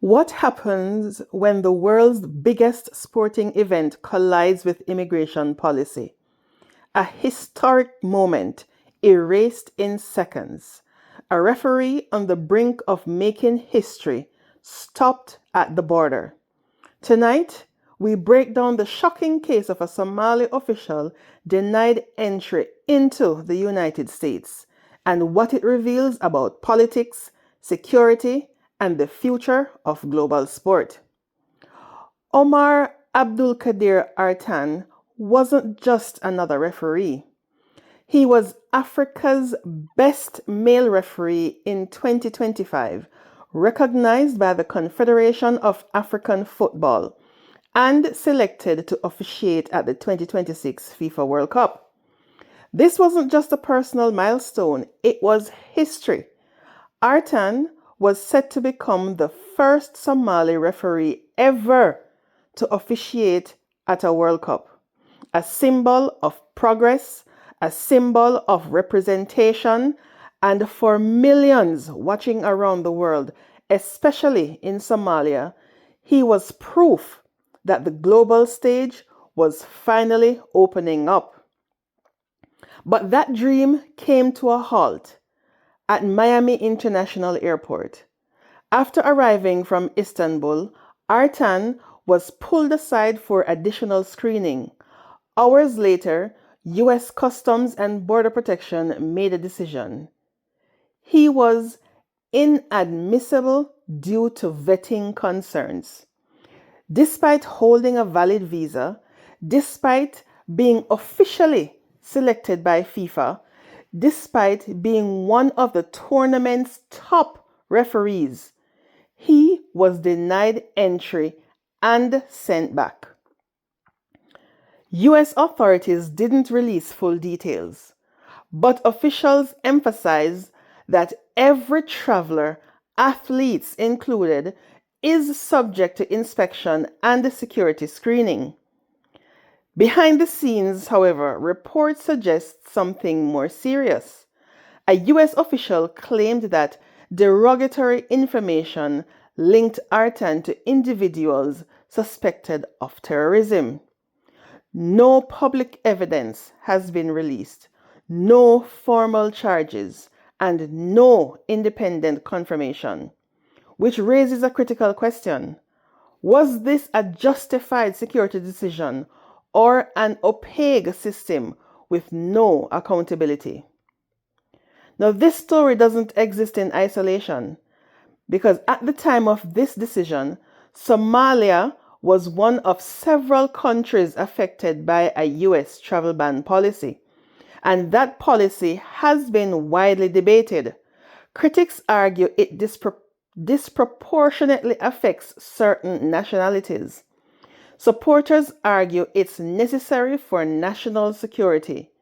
What happens when the world's biggest sporting event collides with immigration policy? A historic moment erased in seconds. A referee on the brink of making history stopped at the border. Tonight, we break down the shocking case of a Somali official denied entry into the United States and what it reveals about politics, security, and the future of global sport. Omar Abdul Kadir Artan wasn't just another referee. He was Africa's best male referee in 2025, recognized by the Confederation of African Football, and selected to officiate at the 2026 FIFA World Cup. This wasn't just a personal milestone, it was history. Artan was set to become the first Somali referee ever to officiate at a World Cup, a symbol of progress, a symbol of representation, and for millions watching around the world, especially in Somalia, he was proof that the global stage was finally opening up. But that dream came to a halt at Miami International Airport. After arriving from Istanbul, Artan was pulled aside for additional screening. Hours later, US Customs and Border Protection made a decision. He was inadmissible due to vetting concerns. Despite holding a valid visa, despite being officially selected by FIFA, despite being one of the tournament's top referees, he was denied entry and sent back. US authorities didn't release full details, but officials emphasized that every traveler, athletes included, is subject to inspection and security screening. Behind the scenes, however, reports suggest something more serious. A US official claimed that derogatory information linked Artan to individuals suspected of terrorism. No public evidence has been released, no formal charges, and no independent confirmation, which raises a critical question. Was this a justified security decision or an opaque system with no accountability? Now, this story doesn't exist in isolation because at the time of this decision, Somalia was one of several countries affected by a US travel ban policy, and that policy has been widely debated. Critics argue it disproportionately affects certain nationalities. Supporters argue it's necessary for national security.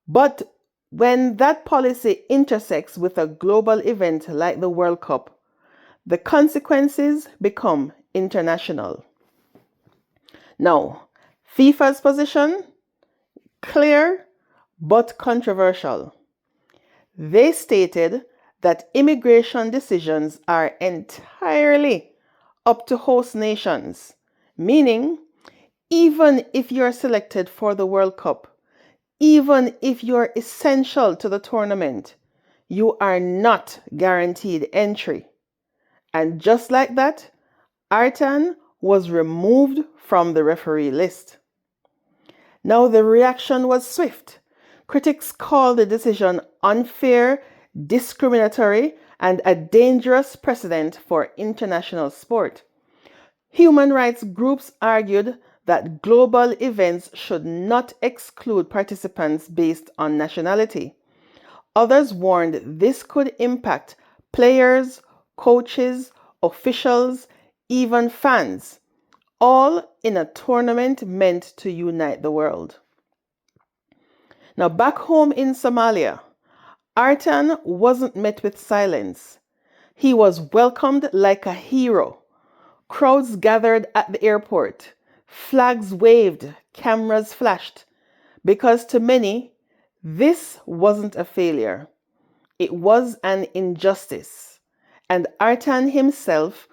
But when that policy intersects with a global event like the World Cup, the consequences become international. Now, FIFA's position? Clear but controversial. They stated that immigration decisions are entirely up to host nations, meaning even if you're selected for the World Cup, even if you're essential to the tournament, you are not guaranteed entry. And just like that, Artan was removed from the referee list. Now the reaction was swift. Critics called the decision unfair, discriminatory, and a dangerous precedent for international sport. Human rights groups argued that global events should not exclude participants based on nationality. Others warned this could impact players, coaches, officials, even fans, all in a tournament meant to unite the world. Now, back home in Somalia, Artan wasn't met with silence. He was welcomed like a hero. Crowds gathered at the airport, flags waved, cameras flashed, because to many, this wasn't a failure. It was an injustice. And Artan himself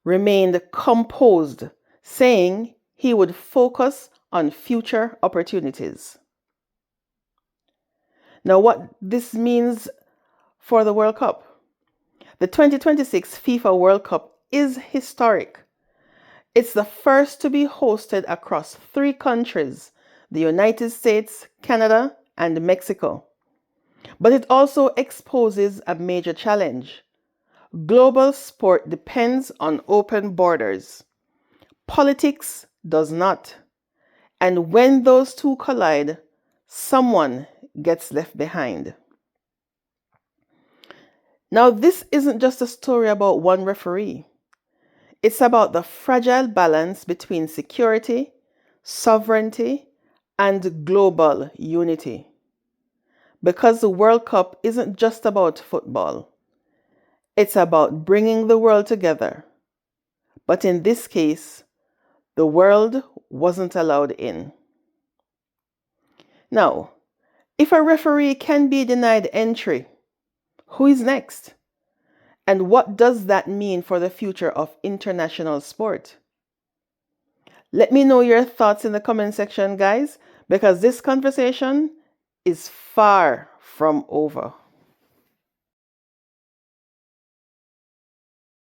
remained composed, saying he would focus on future opportunities. Now, what this means for the World Cup. The 2026 FIFA World Cup is historic. It's the first to be hosted across 3 countries, the United States, Canada, and Mexico. But it also exposes a major challenge. Global sport depends on open borders. Politics does not. And when those two collide, someone gets left behind. Now, this isn't just a story about one referee. It's about the fragile balance between security, sovereignty, and global unity. Because the World Cup isn't just about football. It's about bringing the world together. But in this case, the world wasn't allowed in. Now, if a referee can be denied entry, who is next? And what does that mean for the future of international sport? Let me know your thoughts in the comment section, guys, because this conversation is far from over.